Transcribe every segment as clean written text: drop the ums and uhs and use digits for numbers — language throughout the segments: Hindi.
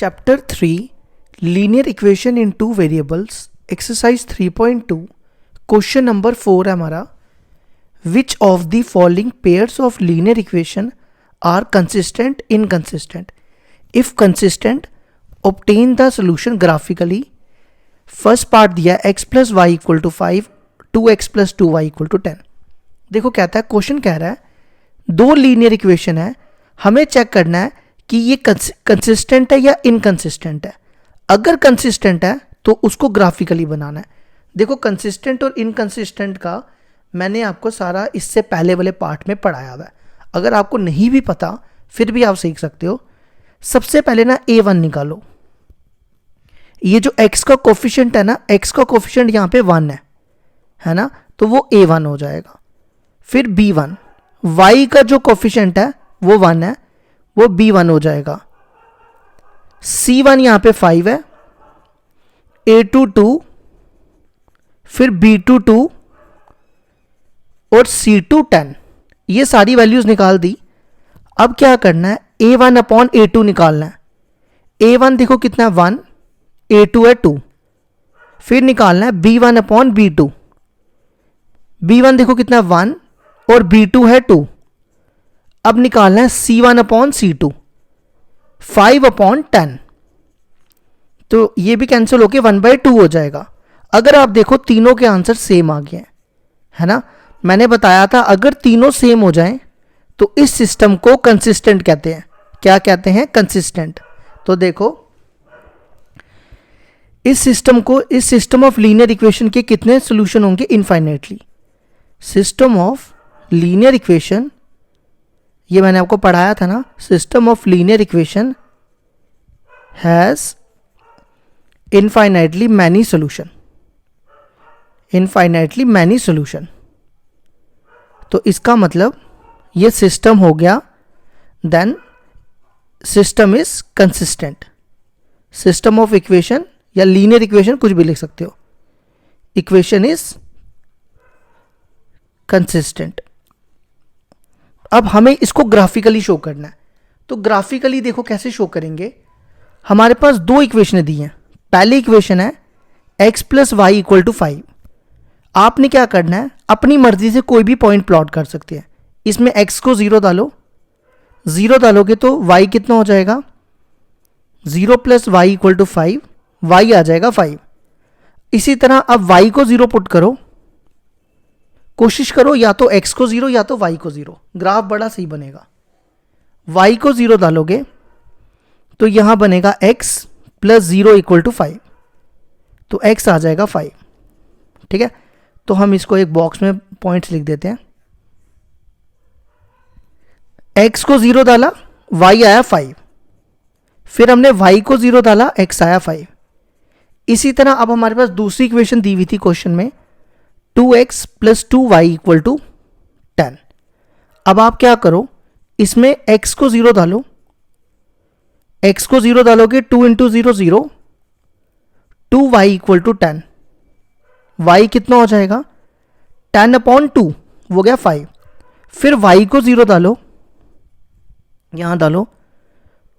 Chapter 3 Linear Equation in Two Variables Exercise 3.2 Question number 4 है हमारा. Which of the following pairs of linear equation are consistent inconsistent? If consistent, obtain the solution graphically. First part दिया है x plus y equal to 5, 2x plus 2y equal to 10. देखो कहता है, क्वेश्चन कह रहा है दो लीनियर इक्वेशन है, हमें चेक करना है कि ये कंसिस्टेंट है या इनकंसिस्टेंट है. अगर कंसिस्टेंट है तो उसको ग्राफिकली बनाना है. देखो कंसिस्टेंट और इनकंसिस्टेंट का मैंने आपको सारा इससे पहले वाले पार्ट में पढ़ाया हुआ है. अगर आपको नहीं भी पता फिर भी आप सीख सकते हो. सबसे पहले ना a1 निकालो. ये जो x का कोफिशिएंट है ना, x का कोफिशिएंट यहाँ पे 1 है ना, तो वो a1 हो जाएगा. फिर b1, y का जो कोफिशिएंट है वो 1 है, वो b1 हो जाएगा. c1 यहाँ पे 5 है, a2 2, फिर b2 2 और c2 10. ये सारी वैल्यूज निकाल दी. अब क्या करना है, a1 अपॉन a2 निकालना है. a1 देखो कितना है 1, a2 है 2. फिर निकालना है b1 अपॉन b2. b1 देखो कितना है 1 और b2 है 2. अब निकालना है c1 अपॉन c2, 5 अपॉन 10. तो ये भी कैंसिल होके 1/2 हो जाएगा. अगर आप देखो तीनों के आंसर सेम आ गए है ना. मैंने बताया था अगर तीनों सेम हो जाएं तो इस सिस्टम को कंसिस्टेंट कहते हैं. क्या कहते हैं? कंसिस्टेंट. तो देखो इस सिस्टम ऑफ लीनियर इक्वेशन के कितने सॉल्यूशन होंगे? Infinitely. System of linear equation, ये मैंने आपको पढ़ाया था ना, system of linear equation has infinitely many solution. Infinitely many solution. तो इसका मतलब ये सिस्टम हो गया, then system is consistent. System of equation या लीनियर इक्वेशन कुछ भी लिख सकते हो. Equation is consistent. अब हमें इसको ग्राफिकली शो करना है. तो ग्राफिकली देखो कैसे शो करेंगे. हमारे पास दो इक्वेशन दी हैं. पहली इक्वेशन है x plus y equal to 5. आपने क्या करना है, अपनी मर्जी से कोई भी पॉइंट प्लॉट कर सकते हैं. इसमें x को 0 डालो. 0 डालोगे तो y कितना हो जाएगा, 0 plus y equal to 5, y आ जाएगा 5. इसी तरह अब y को 0 पुट करो. कोशिश करो या तो x को 0 या तो y को 0. ग्राफ बड़ा सही बनेगा. y को 0 डालोगे तो यहां बनेगा x प्लस 0 इक्वल टू 5. तो x आ जाएगा 5. ठीक है. तो हम इसको एक बॉक्स में पॉइंट्स लिख देते हैं. x को 0 डाला, y आया 5. फिर हमने y को 0 डाला, x आया 5. इसी तरह अब हमारे पास दूसरी इक्वेशन दी हुई थी क्वेश्चन में, 2x plus 2y equal to 10. अब आप क्या करो, इसमें x को 0 डालो. x को 0 डालोगे 2 into 0 0, 2y equal to 10. y कितना हो जाएगा, 10 अपॉन 2 हो गया 5. फिर y को 0 डालो, यहां डालो,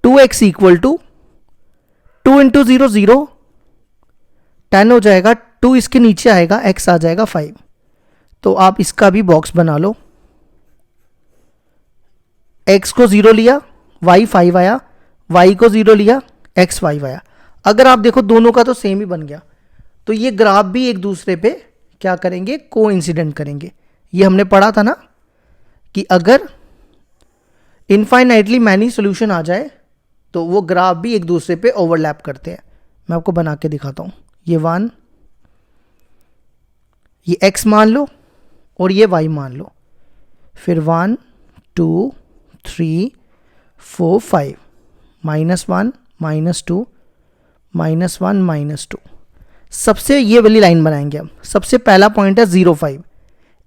2x इक्वल टू 2 इंटू 0 0, 10 हो जाएगा. 2 इसके नीचे आएगा, x आ जाएगा 5. तो आप इसका भी बॉक्स बना लो. x को 0 लिया, y 5 आया, y को 0 लिया, x 5 आया. अगर आप देखो दोनों का तो सेम ही बन गया. तो ये ग्राफ भी एक दूसरे पे क्या करेंगे, कोइंसिडेंट करेंगे. ये हमने पढ़ा था ना कि अगर इनफाइनाइटली मैनी सॉल्यूशन आ जाए तो वो ग्राफ भी एक दूसरे पे ओवरलैप करते हैं. मैं आपको बना के दिखाता हूं. ये 1, ये x मान लो और ये y मान लो. फिर 1 2 3 4 5, -1 -2 -1 -2. सबसे ये वाली लाइन बनाएंगे हम. सबसे पहला पॉइंट है 0 5,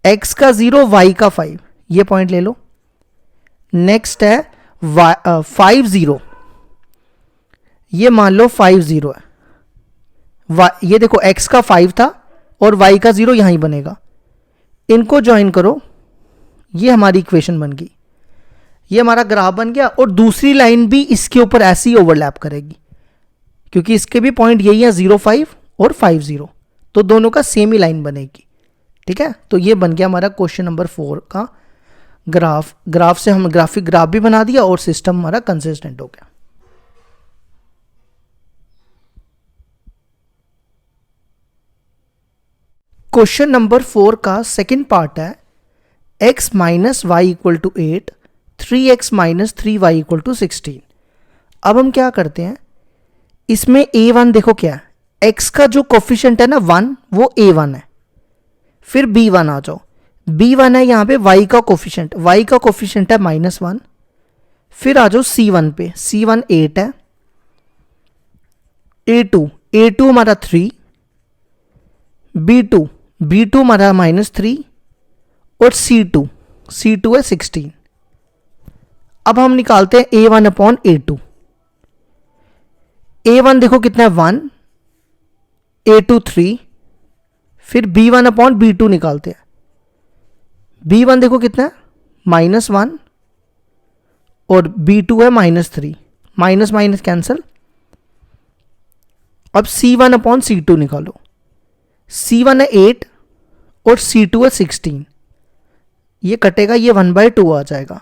x का 0 y का 5, ये पॉइंट ले लो. नेक्स्ट है 5 0, ये मान लो 5 0 है. ये देखो x का 5 था और y का 0 यहां ही बनेगा. इनको ज्वाइन करो, ये हमारी इक्वेशन बन गई. ये हमारा ग्राफ बन गया और दूसरी लाइन भी इसके ऊपर ऐसे ही ओवरलैप करेगी. क्योंकि इसके भी पॉइंट यही है 0, 5 और 5, 0, तो दोनों का सेम ही लाइन बनेगी। ठीक है, तो ये बन गया हमारा क्वेश्चन नंबर 4 का ग्राफ। ग्राफ से हम ग्राफिक ग्राफ भी बना दिया और सिस्टम हमारा कंसिस्टेंट हो गया। क्वेश्चन नंबर 4 का सेकंड पार्ट है x minus y equal to 8, 3x minus 3y equal to 16। अब हम क्या करते हैं, इसमें a1 देखो क्या है, x का जो कोफिशिएंट है ना 1, वो a1 है। फिर b1 आ जाओ, b1 है यहाँ पे y का कोफिशिएंट, y का कोफिशिएंट है -1। फिर आ जाओ c1 पे, c1 8 है। a2 हमारा 3, b2 हमारा -3 और c2 है 16। अब हम निकालते हैं a1 अपॉन a2। a1 देखो कितना है 1, a2 3, फिर b1 अपॉन b2 निकालते हैं। b1 देखो कितना है -1 और b2 है -3, माइनस माइनस कैंसिल। अब c1 अपॉन c2 निकालो, c1 है 8 और c2 है 16, ये कटेगा, ये 1/2 आ जाएगा।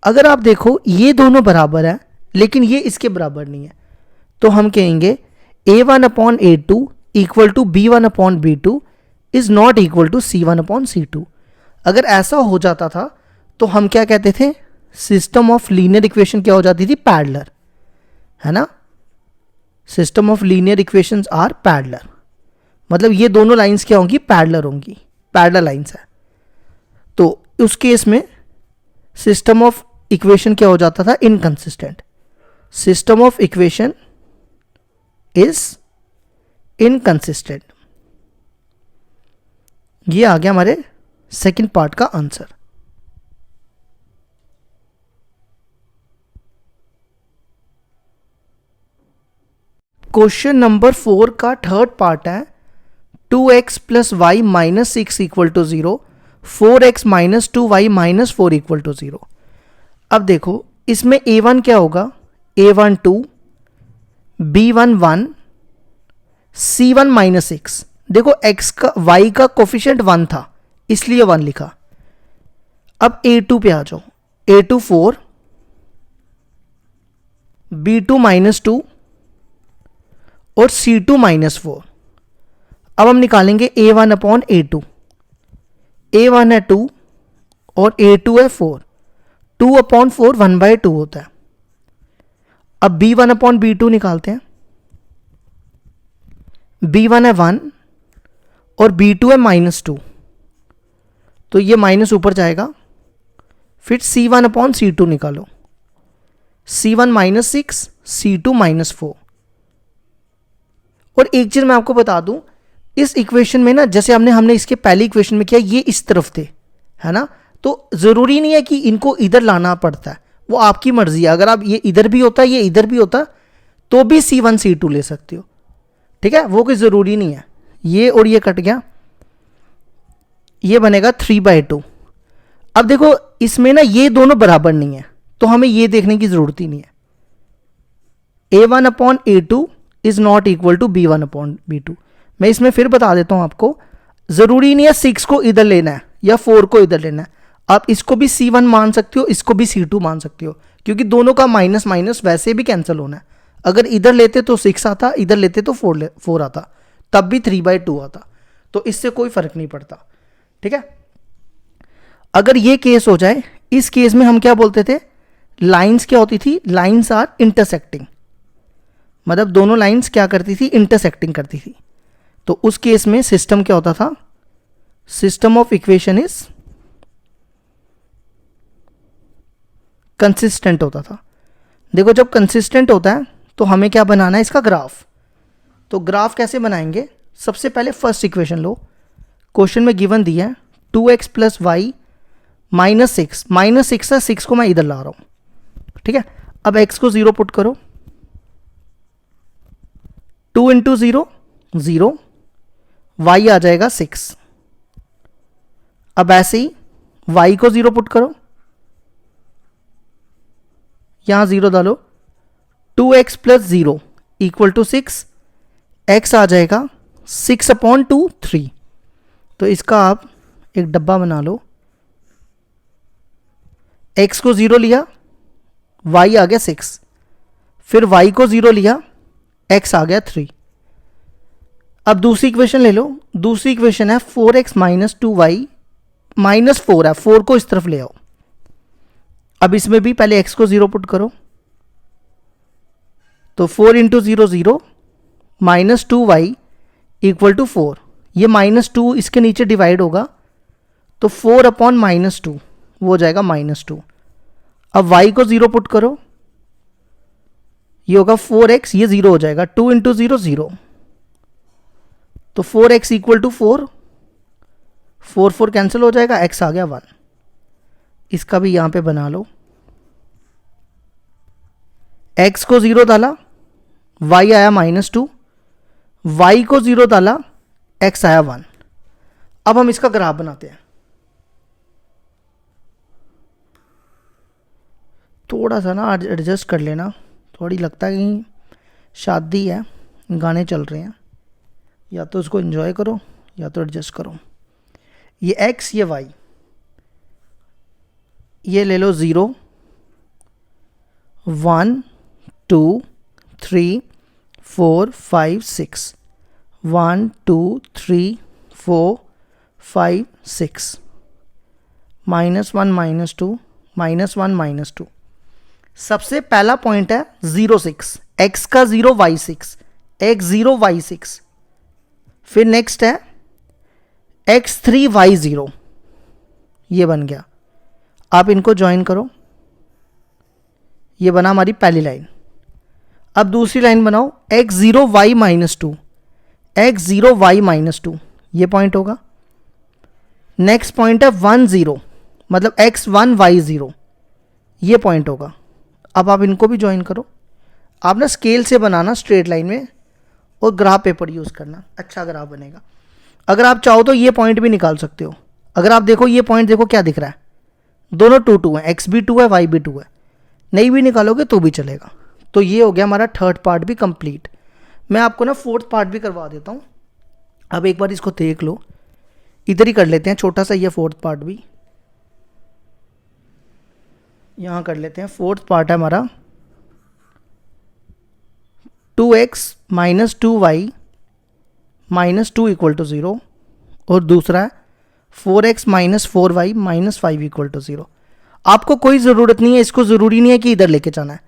अगर आप देखो ये दोनों बराबर है लेकिन ये इसके बराबर नहीं है, तो हम कहेंगे a1 upon a2 equal to b1 upon b2 is not equal to c1 upon c2। अगर ऐसा हो जाता था तो हम क्या कहते थे, सिस्टम ऑफ लीनियर इक्वेशन क्या हो जाती थी, पैरेलल, है ना। System of linear equations are parallel, मतलब ये दोनों लाइंस क्या होंगी, पैरेलल होंगी, पैरेलल लाइंस है। तो उस केस में सिस्टम ऑफ इक्वेशन क्या हो जाता था, inconsistent. System of equation is inconsistent. ये आ गया हमारे सेकंड पार्ट का आंसर। क्वेश्चन नंबर 4 का थर्ड पार्ट है 2x plus y minus 6 equal to 0, 4x minus 2y minus 4 equal to 0। अब देखो इसमें a1 क्या होगा, a1 2, b1 1, c1 माइनस 6। देखो x का y का कोफिशिएंट 1 था इसलिए 1 लिखा। अब a2 पे आ जाओ, a2 4, b2 माइनस 2 और c2 माइनस 4। अब हम निकालेंगे a1 अपॉन a2। a1 है 2 और a2 है 4, 2 अपॉन 4 1/2 होता है। अब b1 अपॉन b2 निकालते हैं, b1 है 1 और b2 है -2, तो ये माइनस ऊपर जाएगा। फिर c1 अपॉन c2 निकालो, c1 -6, c2 -4। और एक चीज मैं आपको बता दूं, इस इक्वेशन में ना, जैसे हमने इसके पहली इक्वेशन में किया, ये इस तरफ थे, है ना, तो जरूरी नहीं है कि इनको इधर लाना पड़ता है, वो आपकी मर्जी है। अगर आप ये इधर भी होता, ये इधर भी होता, तो भी c1 c2 ले सकते हो, ठीक है, वो कोई जरूरी नहीं है। ये और ये कट गया, ये बनेगा 3/2। अब देखो इसमें ना ये दोनों बराबर नहीं है, तो हमें ये देखने की जरूरत ही नहीं है। a1 upon a2 is not equal to b1 upon b2। मैं इसमें फिर बता देता हूं आपको, जरूरी नहीं है 6 को इधर लेना है या 4 को इधर लेना है, आप इसको भी c1 मान सकते हो, इसको भी c2 मान सकते हो, क्योंकि दोनों का माइनस माइनस वैसे भी कैंसिल होना है। अगर इधर लेते तो 6 आता, इधर लेते तो 4 आता, तब भी 3/2 आता, तो इससे कोई फर्क नहीं पड़ता, ठीक है। अगर ये केस हो जाए, इस केस में हम क्या बोलते थे, लाइंस क्या होती थी, लाइंस आर इंटरसेक्टिंग, मतलब दोनों लाइंस क्या करती थी, इंटरसेक्टिंग करती थी। तो उस केस में सिस्टम क्या होता था, system of equation is consistent होता था। देखो जब कंसिस्टेंट होता है तो हमें क्या बनाना है, इसका ग्राफ। तो ग्राफ कैसे बनाएंगे, सबसे पहले फर्स्ट इक्वेशन लो, क्वेश्चन में गिवन दिया है 2x प्लस वाई माइनस 6, -6 है, 6 को मैं इधर ला रहा हूं, ठीक है। अब x को 0 पुट करो, 2 इंटू 0 0, y आ जाएगा 6। अब ऐसे ही y को 0 पुट करो, यहां 0 डालो, 2x plus 0 equal to 6, x आ जाएगा 6/2 3। तो इसका आप एक डब्बा बना लो, x को 0 लिया, y आ गया 6, फिर y को 0 लिया, x आ गया 3। अब दूसरी इक्वेशन ले लो, दूसरी इक्वेशन है 4x माइनस 2y माइनस 4 है, 4 को इस तरफ ले आओ। अब इसमें भी पहले x को 0 पुट करो, तो 4 into 0 0 minus 2y equal to 4। ये -2 इसके नीचे डिवाइड होगा, तो 4/-2 वो हो जाएगा -2। अब y को 0 पुट करो, ये होगा 4x, ये 0 हो जाएगा, 2 इंटू 0 0, तो 4x इक्वल टू 4, 4 4 कैंसिल हो जाएगा, x आ गया 1। इसका भी यहां पे बना लो, x को 0 डाला, y आया -2, y को 0 डाला, x आया 1। अब हम इसका ग्राफ बनाते हैं। थोड़ा सा ना एडजस्ट कर लेना, थोड़ी लगता है कि शादी है, गाने चल रहे हैं, या तो उसको एंजॉय करो या तो एडजस्ट करो। ये x, ये y, ये ले लो 0 1 2 3 4 5 6, 1 2 3 4 5 6, -1 -2 -1 -2। सबसे पहला पॉइंट है 0 6, x का 0 y 6, x 0 y 6। फिर नेक्स्ट है x3 y 0, ये बन गया। आप इनको ज्वाइन करो, ये बना हमारी पहली लाइन। अब दूसरी लाइन बनाओ, x0 y -2, x0 y -2, ये पॉइंट होगा। नेक्स्ट पॉइंट है 1 0, मतलब x1 y 0, ये पॉइंट होगा। अब आप इनको भी ज्वाइन करो। आप ना स्केल से बनाना स्ट्रेट लाइन में, और ग्राफ पेपर यूज़ करना, अच्छा ग्राफ बनेगा। अगर आप चाहो तो ये पॉइंट भी निकाल सकते हो। अगर आप देखो ये पॉइंट, देखो क्या दिख रहा है, दोनों 2 2 है, x भी 2 है, y भी 2 है। नहीं भी निकालोगे तो भी चलेगा। तो ये हो गया हमारा थर्ड पार्ट भी कंप्लीट। मैं आपको ना फोर्थ पार्ट भी करवा देता हूँ। अब एक बार इसको देख लो, इधर ही कर लेते हैं, छोटा सा ये फोर्थ पार्ट भी यहाँ कर लेते हैं। फोर्थ पार्ट है हमारा 2x minus 2y minus 2 equal to 0, और दूसरा है 4x minus 4y minus 5 equal to 0। आपको कोई ज़रूरत नहीं है, इसको ज़रूरी नहीं है कि इधर लेके जाना है,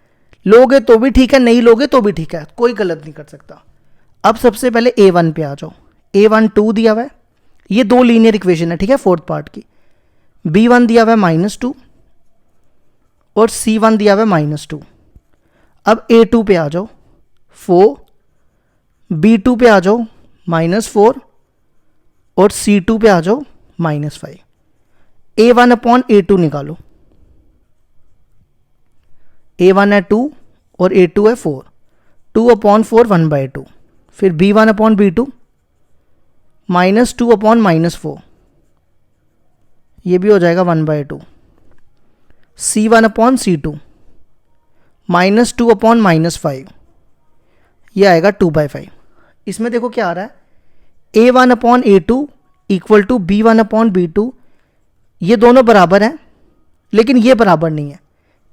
लोगे तो भी ठीक है, नहीं लोगे तो भी ठीक है, कोई गलत नहीं कर सकता। अब सबसे पहले a1 पे आ जाओ। a1 2 दिया हुआ है, ये दो लीनियर इक्वेशन है, ठीक है, फोर्थ पार्ट की। b1 दिया हुआ है -2 और c1 दिया हुआ है -2। अब a2 पे आ जाओ 4, b2 पे आ जाओ -4 और c2 पे आ जाओ -5। a1/a2 निकालो। a1 है 2 और a2 है 4, 2/4 1/2। फिर b1/b2 -2/-4, ये भी हो जाएगा 1/2। c1/c2 -2/-5, ये आएगा 2/5। इसमें देखो क्या आ रहा है, a1/a2 इक्वल टू b1/b2, ये दोनों बराबर हैं, लेकिन ये बराबर नहीं है,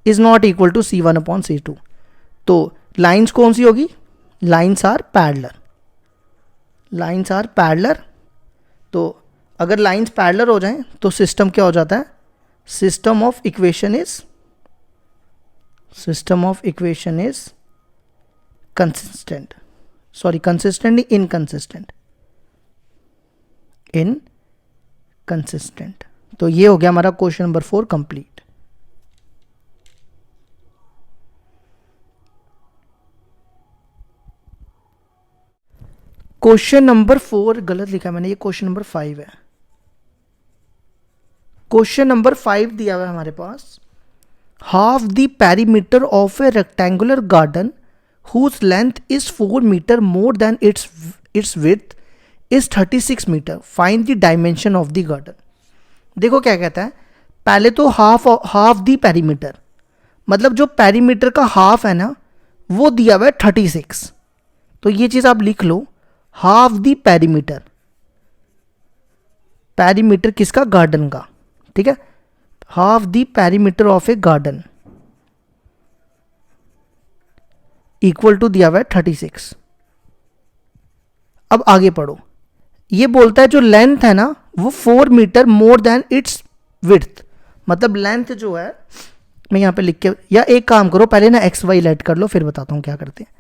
is not equal to c1/c2। तो लाइंस कौन सी होगी, lines are parallel, lines are parallel. तो अगर लाइंस पैरेलल हो जाएं तो सिस्टम क्या हो जाता है, system of equation is consistent, sorry consistent नहीं, इनकंसिस्टेंट। तो ये हो गया हमारा question number 4 complete. Question number 4 गलत लिखा मैंने, ये क्वेश्चन नंबर 5 है। क्वेश्चन नंबर 5 दिया हुआ है हमारे पास, half the perimeter of a rectangular garden whose length is 4 metre more than its width is 36 metre, find the dimension of the garden. देखो क्या कहता है, पहले तो हाफ द पेरीमीटर, मतलब जो पेरीमीटर का हाफ है ना, वो दिया हुआ है 36, तो ये चीज़ आप लिख लो, हाफ द पेरीमीटर, पेरीमीटर किसका, गार्डन का, ठीक है, half the perimeter of a garden equal to दिया हुआ है 36। अब आगे पढ़ो, ये बोलता है जो लेंथ है ना वो 4 metre more than its width, मतलब लेंथ जो है, मैं यहाँ पे लिख के, या एक काम करो पहले ना एक्स वाई लेट कर लो फिर बताता हूँ क्या करते हैं।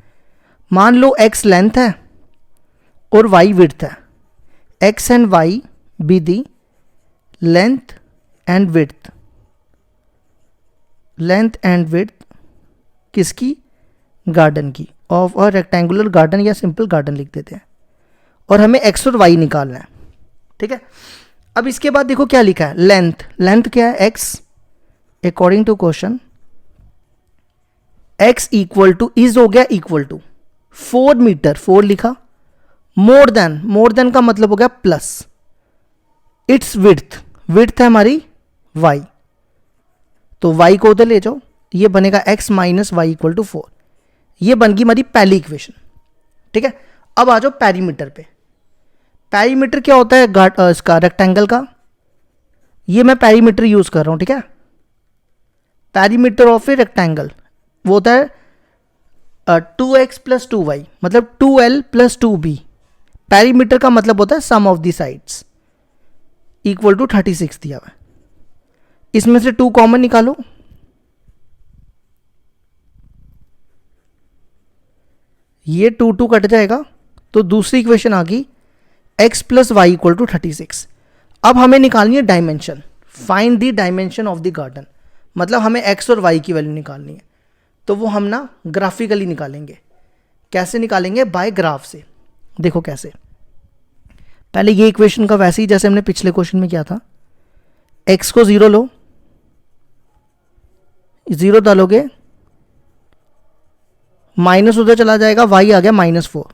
मान लो एक्स लेंथ है और वाई विड्थ है, x and y be the length and width, length and width किसकी, गार्डन की, ऑफ और रेक्टेंगुलर गार्डन या सिंपल गार्डन लिख देते हैं, और हमें एक्स और वाई निकालना है, ठीक है। अब इसके बाद देखो क्या लिखा है, लेंथ, लेंथ क्या है, x, according to question x equal to, is हो गया इक्वल टू 4 मीटर, 4 लिखा, मोर देन, मोर देन का मतलब हो गया प्लस, इट्स विड्थ, विड्थ है हमारी वाई, तो वाई को उधर ले जाओ, ये बनेगा x minus y equal to 4, ये बन गई हमारी पहली इक्वेशन, ठीक है। अब आ जाओ पेरीमीटर पे, पेरीमीटर क्या होता है, इसका रेक्टेंगल का, ये मैं पेरीमीटर यूज कर रहा हूं, ठीक है, पेरीमीटर ऑफ ए रेक्टेंगल वो होता है 2x प्लस 2y, मतलब 2l प्लस 2b, पेरीमीटर का मतलब होता है sum of the sides, equal to 36 दिया हुआ है, इसमें से 2 कॉमन निकालो, ये 2 2 कट जाएगा, तो दूसरी इक्वेशन आ गई x plus y equal to 36। अब हमें निकालनी है dimension, find the dimension of the garden, मतलब हमें x और y की वैल्यू निकालनी है, तो वो हम ना ग्राफिकली निकालेंगे। कैसे निकालेंगे, बाय ग्राफ से। देखो कैसे, पहले ये इक्वेशन का वैसे ही जैसे हमने पिछले क्वेश्चन में किया था, x को 0 लो, 0 डालोगे, माइनस उधर चला जाएगा, y आ गया -4,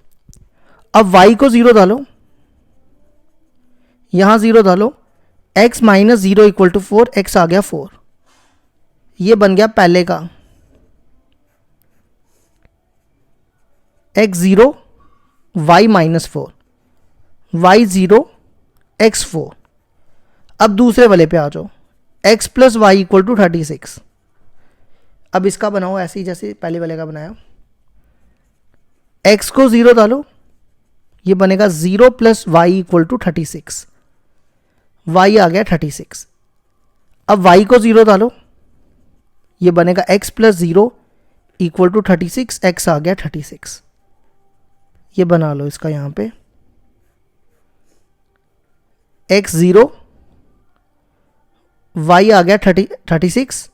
अब y को 0 डालो, यहां 0 डालो, x minus 0 equal to 4, x आ गया 4, ये बन गया पहले का x 0 y minus 4, y 0 x 4। अब दूसरे वाले पे आ जाओ, x plus y equal to 36, अब इसका बनाओ ऐसे ही जैसे पहले वाले का बनाया, x को 0 डालो, ये बनेगा 0 plus y equal to 36, y आ गया 36, अब y को 0 डालो, ये बनेगा x plus 0 equal to 36, x आ गया 36, ये बना लो इसका यहां पे, x 0, y आ गया 36,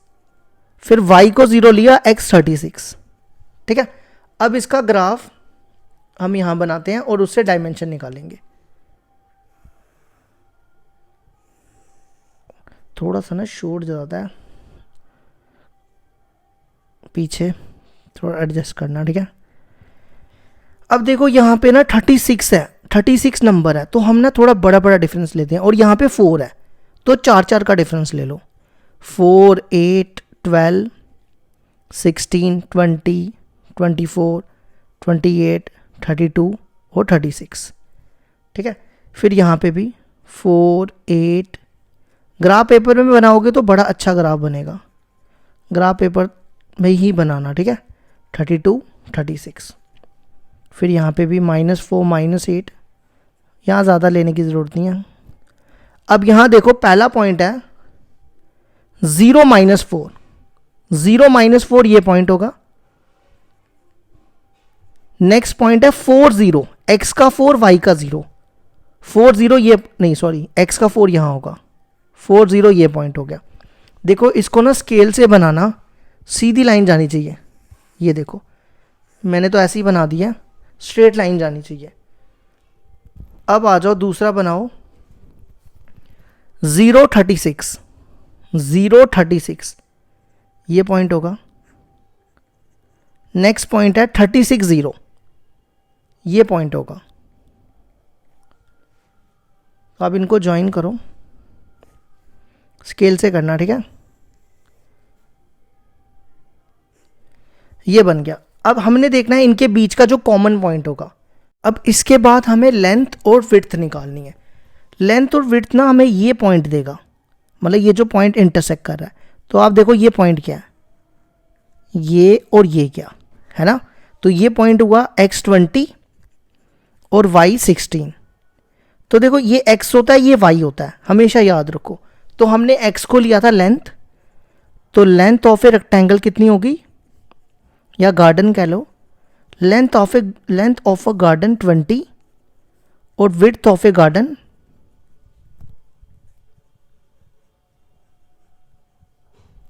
फिर y को 0 लिया, x 36, ठीक है। अब इसका ग्राफ हम यहां बनाते हैं और उससे डायमेंशन निकालेंगे। थोड़ा सा ना शोर ज़्यादा है पीछे, थोड़ा एडजस्ट करना, ठीक है। अब देखो यहाँ पे ना 36 है, 36 नंबर है, तो हम ना थोड़ा बड़ा बड़ा डिफरेंस लेते हैं, और यहाँ पे 4 है तो 4 4 का डिफरेंस ले लो, 4 8 12 16 20 24 28 32 और 36, ठीक है। फिर यहाँ पे भी 4 8, ग्राफ पेपर में बनाओगे तो बड़ा अच्छा ग्राफ बनेगा, ग्राफ पेपर में ही बनाना, ठीक है। 32 36, फिर यहाँ पे भी -4 -8, यहाँ ज़्यादा लेने की ज़रूरत नहीं है। अब यहाँ देखो पहला पॉइंट है 0 -4, 0 -4 ये पॉइंट होगा, नेक्स्ट पॉइंट है 4 0, x का 4 y का 0, 4 0 ये नहीं सॉरी x का 4 यहाँ होगा, 4 0 ये पॉइंट हो गया। देखो इसको ना स्केल से बनाना, सीधी लाइन जानी चाहिए, ये देखो मैंने तो ऐसे ही बना दिया, स्ट्रेट लाइन जानी चाहिए। अब आ जाओ दूसरा बनाओ, 0 36, 0 36 ये पॉइंट होगा, नेक्स्ट पॉइंट है 36 0, ये पॉइंट होगा। तो अब इनको ज्वाइन करो, स्केल से करना, ठीक है। ये बन गया। अब हमने देखना है इनके बीच का जो कॉमन पॉइंट होगा। अब इसके बाद हमें लेंथ और विड्थ निकालनी है। लेंथ और विड्थ ना हमें ये पॉइंट देगा, मतलब ये जो पॉइंट इंटरसेक्ट कर रहा है। तो आप देखो ये पॉइंट क्या है, ये और ये क्या है ना, तो ये पॉइंट हुआ x20 और y16। तो देखो ये x होता है, ये y होता है, हमेशा याद रखो। तो हमने x को लिया था लेंथ, तो लेंथ ऑफ ए रेक्टेंगल कितनी होगी, या गार्डन कह लो, लेंथ ऑफ अ गार्डन 20 और विड्थ ऑफ ए गार्डन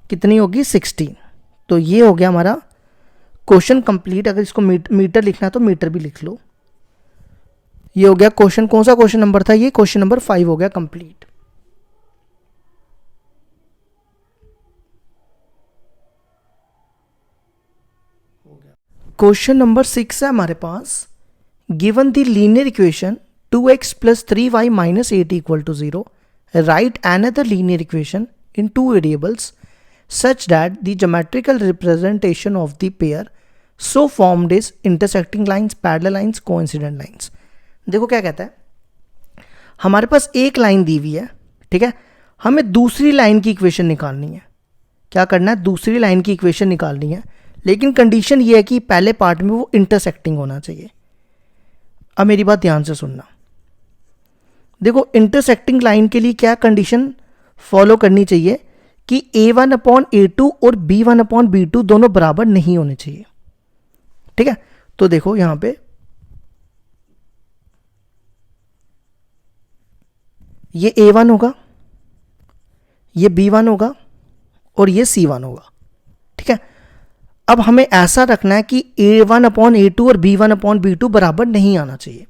कितनी होगी 16। तो ये हो गया हमारा क्वेश्चन कंप्लीट। अगर इसको मीटर लिखना है तो मीटर भी लिख लो। ये हो गया क्वेश्चन। कौन सा क्वेश्चन नंबर था ये, क्वेश्चन नंबर 5 हो गया कंप्लीट। क्वेश्चन नंबर 6 है हमारे पास। Given the linear equation 2x plus 3y minus 8 equal to 0, write another linear equation in two variables such that the geometrical representation of the pair so formed is intersecting lines, parallel lines, coincident lines। देखो क्या कहता है, हमारे पास एक लाइन दी हुई है, ठीक है, हमें दूसरी लाइन की इक्वेशन निकालनी है। क्या करना है, दूसरी लाइन की इक्वेशन निकालनी है, लेकिन कंडीशन ये है कि पहले पार्ट में वो इंटरसेक्टिंग होना चाहिए। अब मेरी बात ध्यान से सुनना। देखो इंटरसेक्टिंग लाइन के लिए क्या कंडीशन फॉलो करनी चाहिए कि a1/a2 और b1/b2 दोनों बराबर नहीं होने चाहिए, ठीक है। तो देखो यहां पे ये a1 होगा, ये b1 होगा और ये c1 होगा, ठीक है। अब हमें ऐसा रखना है कि a1/a2 और b1/b2 बराबर नहीं आना चाहिए।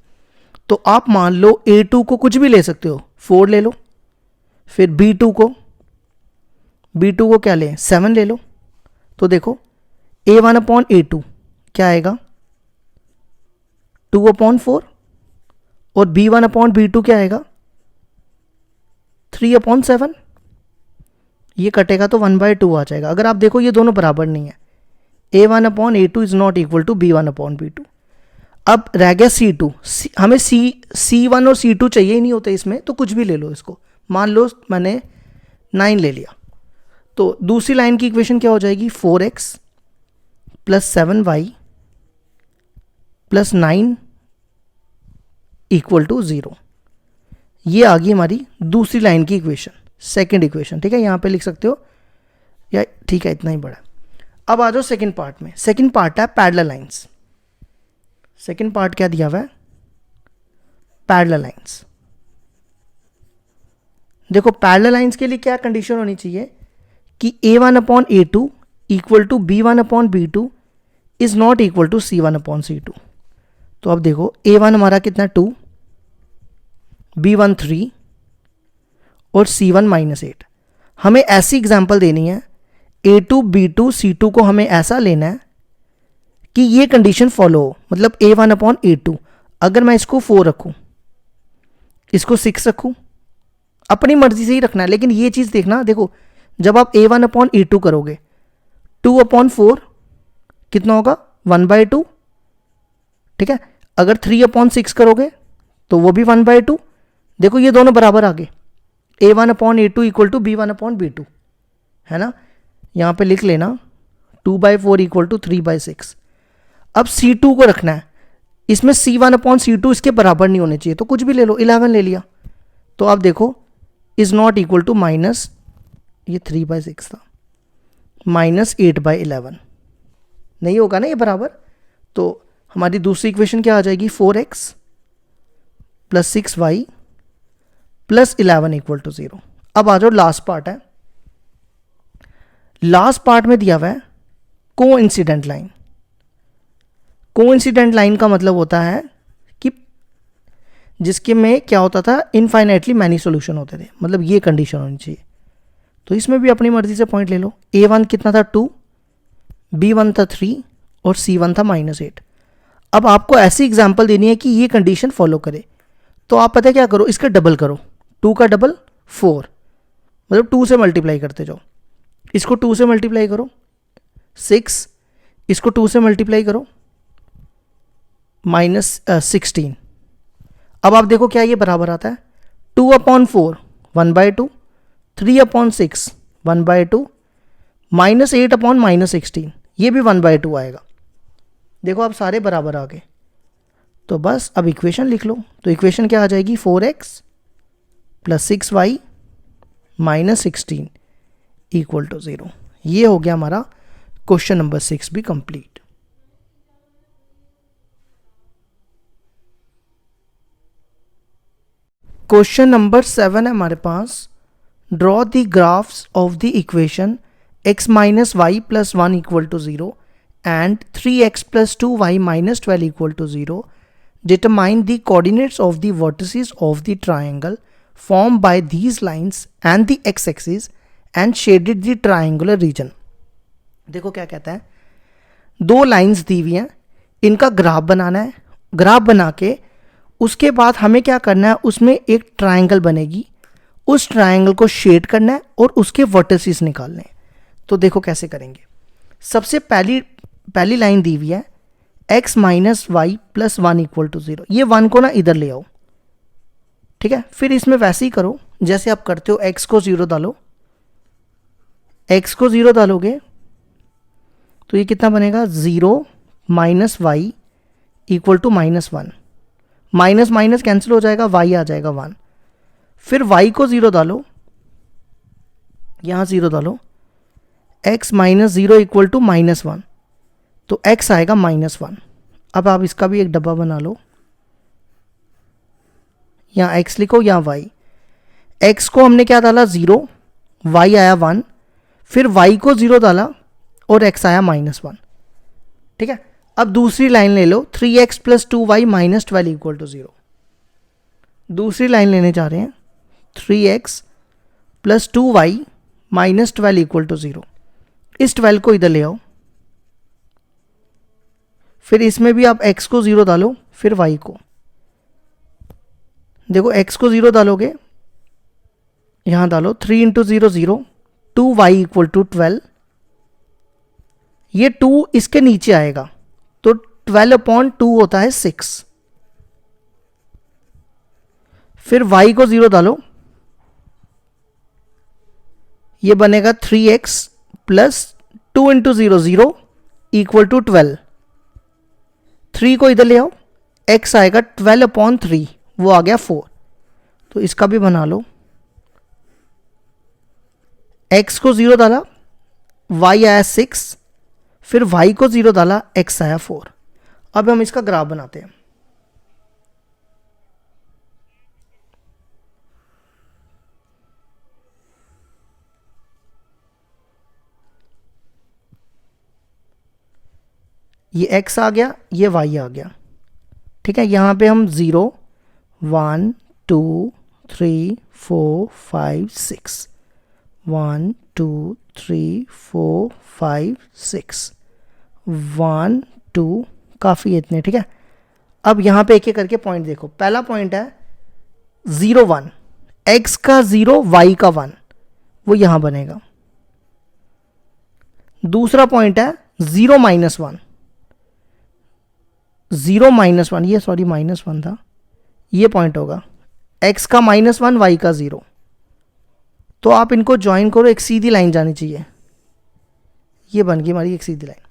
तो आप मान लो a2 को कुछ भी ले सकते हो, 4 ले लो, फिर b2 को क्या लें, 7 ले लो। तो देखो a1/a2 क्या आएगा, 2/4 और b1/b2 क्या आएगा, 3/7। ये कटेगा तो 1/2 आ जाएगा। अगर आप देखो ये दोनों बराबर नहीं है, a1/a2 is not equal to b1/b2। अब रह गया c2। हमें c1 और c2 चाहिए ही नहीं होता इसमें, तो कुछ भी ले लो इसको। मान लो मैंने 9 ले लिया, तो दूसरी लाइन की इक्वेशन क्या हो जाएगी, 4x plus 7y plus 9 equal to 0। ये आ गई हमारी दूसरी लाइन की इक्वेशन, सेकेंड इक्वेशन, ठीक है। यहां पे लिख सकते हो या, ठीक है, इतना ही बड़ा। अब आ जाओ सेकेंड पार्ट में। सेकेंड पार्ट है पैरेलल लाइंस। सेकेंड पार्ट क्या दिया हुआ है, पैरेलल लाइंस। देखो पैरेलल लाइंस के लिए क्या कंडीशन होनी चाहिए कि a1/a2 equal to b1/b2 is not equal to c1/c2। तो अब देखो a1 हमारा कितना 2, b1 3 और c1 -8। हमें ऐसी एग्जांपल देनी है, a2 b2 c2 को हमें ऐसा लेना है कि ये कंडीशन फॉलो हो, मतलब a1/a2। अगर मैं इसको 4 रखूं, इसको 6 रखूं, अपनी मर्जी से ही रखना है, लेकिन ये चीज देखना। देखो जब आप a1/a2 करोगे, 2/4 कितना होगा, 1/2, ठीक है। अगर 3/6 करोगे तो वो भी 1/2। देखो ये दोनों बराबर आ गए, a1/a2 इक्वल टू b1/b2, है ना। यहां पे लिख लेना 2/4 इक्वल टू 3/6। अब c2 को रखना है, इसमें c1/c2 इसके बराबर नहीं होने चाहिए, तो कुछ भी ले लो, 11 ले लिया। तो आप देखो is not equal to minus, ये 3/6 था, -8/11 नहीं होगा ना ये बराबर। तो हमारी दूसरी इक्वेशन क्या आ जाएगी, 4x plus 6y plus 11 equal to 0। अब आ जाओ लास्ट पार्ट है। लास्ट पार्ट में दिया हुआ है कोइंसिडेंट लाइन। कोइंसिडेंट लाइन का मतलब होता है कि जिसके में क्या होता था, इनफाइनाइटली मैनी सॉल्यूशन होते थे, मतलब ये कंडीशन होनी चाहिए। तो इसमें भी अपनी मर्जी से पॉइंट ले लो। a1 कितना था 2, b1 था 3 और c1 था -8। अब आपको ऐसी एग्जांपल देनी है कि ये कंडीशन फॉलो करे, तो आप पता है क्या करो, इसका डबल करो, 2 का डबल 4, मतलब 2 से मल्टीप्लाई करते जाओ। इसको 2 से मल्टीप्लाई करो, 6, इसको 2 से मल्टीप्लाई करो, -16। अब आप देखो क्या ये बराबर आता है, 2/4 1/2, 3/6 1/2, -8/-16 ये भी 1/2 आएगा। देखो आप सारे बराबर आ गए। तो बस अब इक्वेशन लिख लो। तो इक्वेशन क्या आ जाएगी, 4x + 6y - 16 = 0। ये हो गया हमारा क्वेश्चन नंबर 6 भी कंप्लीट। क्वेश्चन नंबर 7 है हमारे पास, draw the graphs of the equation x - y + 1 = 0 and 3x + 2y - 12 = 0. Determine the coordinates of the vertices of the triangle formed by these lines and the x-axis and shaded the triangular region. देखो क्या कहता है, दो लाइंस दी हुई हैं, इनका ग्राफ बनाना है। ग्राफ बना के उसके बाद हमें क्या करना है, उसमें एक ट्राइंगल बनेगी, उस ट्राइंगल को शेड करना है और उसके वर्टिसेस निकालने हैं। तो देखो कैसे करेंगे। सबसे पहली लाइन दी हुई है x - y + 1 = 0। ये 1 को ना इधर ले आओ, ठीक है। फिर इसमें वैसे ही करो जैसे आप करते हो, x को 0 डालो, x को 0 डालोगे तो ये कितना बनेगा, 0 - y = -1, माइनस माइनस कैंसिल हो जाएगा, y आ जाएगा 1। फिर y को 0 डालो, यहां 0 डालो, x - 0 = -1, तो x आएगा -1। अब आप इसका भी एक डब्बा बना लो, यहाँ x लिखो, यहाँ y। x को हमने क्या डाला, 0, y आया 1, फिर y को 0 डाला और x आया -1, ठीक है। अब दूसरी लाइन ले लो, 3x + 2y - 12 = 0। दूसरी लाइन लेने जा रहे हैं, 3x + 2y - 12 = 0। इस 12 को इधर ले आओ, फिर इसमें भी आप x को 0 डालो, फिर y को। देखो x को 0 डालोगे, यहां डालो, 3 × 0 0, 2y = 12। ये 2 इसके नीचे आएगा तो 12/2 होता है 6। फिर y को 0 डालो, ये बनेगा 3x + 2 × 0 0 = 12। 3 को इधर ले आओ, x आएगा 12/3, वो आ गया 4। तो इसका भी बना लो, x को 0 डाला, y आया 6, फिर y को 0 डाला, x आया 4। अब हम इसका ग्राफ बनाते हैं। ये x आ गया, ये y आ गया, ठीक है। यहां पे हम 0 1 2 3 4 5 6, 1 2 3 4 5 6, 1 2, काफ़ी इतने, ठीक है। अब यहाँ पे एक एक करके पॉइंट देखो। पहला पॉइंट है 0 1, x का 0 y का 1, वो यहाँ बनेगा। दूसरा पॉइंट है 0 - 1, 0 - 1, ये सॉरी -1 था, ये पॉइंट होगा x का -1 y का 0। तो आप इनको ज्वाइन करो, एक सीधी लाइन जानी चाहिए, ये बन गई हमारी एक सीधी लाइन।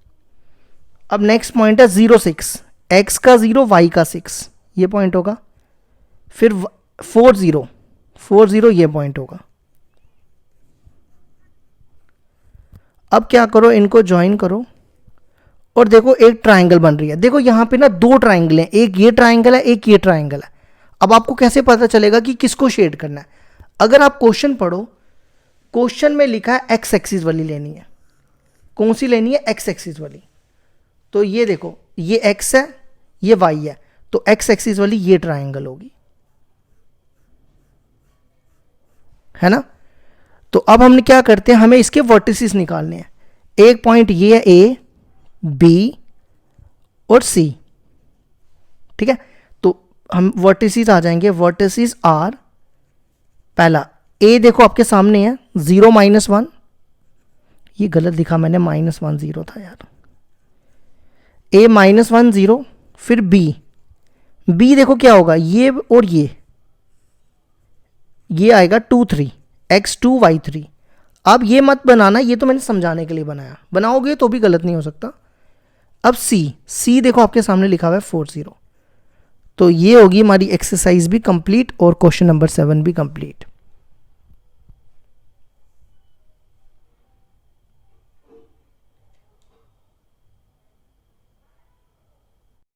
अब नेक्स्ट पॉइंट है 0 6, x का 0 y का 6, ये पॉइंट होगा। फिर 4 0 ये पॉइंट होगा। अब क्या करो, इनको ज्वाइन करो और देखो एक ट्राइंगल बन रही है। देखो यहाँ पे ना दो ट्राइंगल हैं, एक ये ट्राइंगल है, एक ये ट्राइंगल है। अब आपको कैसे पता चलेगा कि किसको शेड करना है? अगर आप क्वेश्चन पढ़ो, क्वेश्चन में लिखा है एक्स एक्सिस वाली लेनी है। कौन सी लेनी है? एक्स एक्सिस वाली। तो ये देखो, ये एक्स है, ये वाई है, तो एक्स एक्सिस वाली ये ट्राइंगल होगी, है ना। तो अब हम क्या करते हैं, हमें इसके वर्टिसेस निकालने हैं। एक पॉइंट ये है ए, बी और सी, ठीक है। तो हम वर्टिसेस आ जाएंगे, वर्टिसेस आर, पहला ए देखो आपके सामने है 0 - 1, ये गलत लिखा मैंने, -1 0 था यार, a -1 0, फिर b देखो क्या होगा, ये और ये आएगा 2 3, x2 y3। अब ये मत बनाना, ये तो मैंने समझाने के लिए बनाया, बनाओगे तो भी गलत नहीं हो सकता। अब c देखो आपके सामने लिखा हुआ है 4 0। तो ये होगी हमारी एक्सरसाइज भी कंप्लीट और क्वेश्चन नंबर 7 भी कंप्लीट।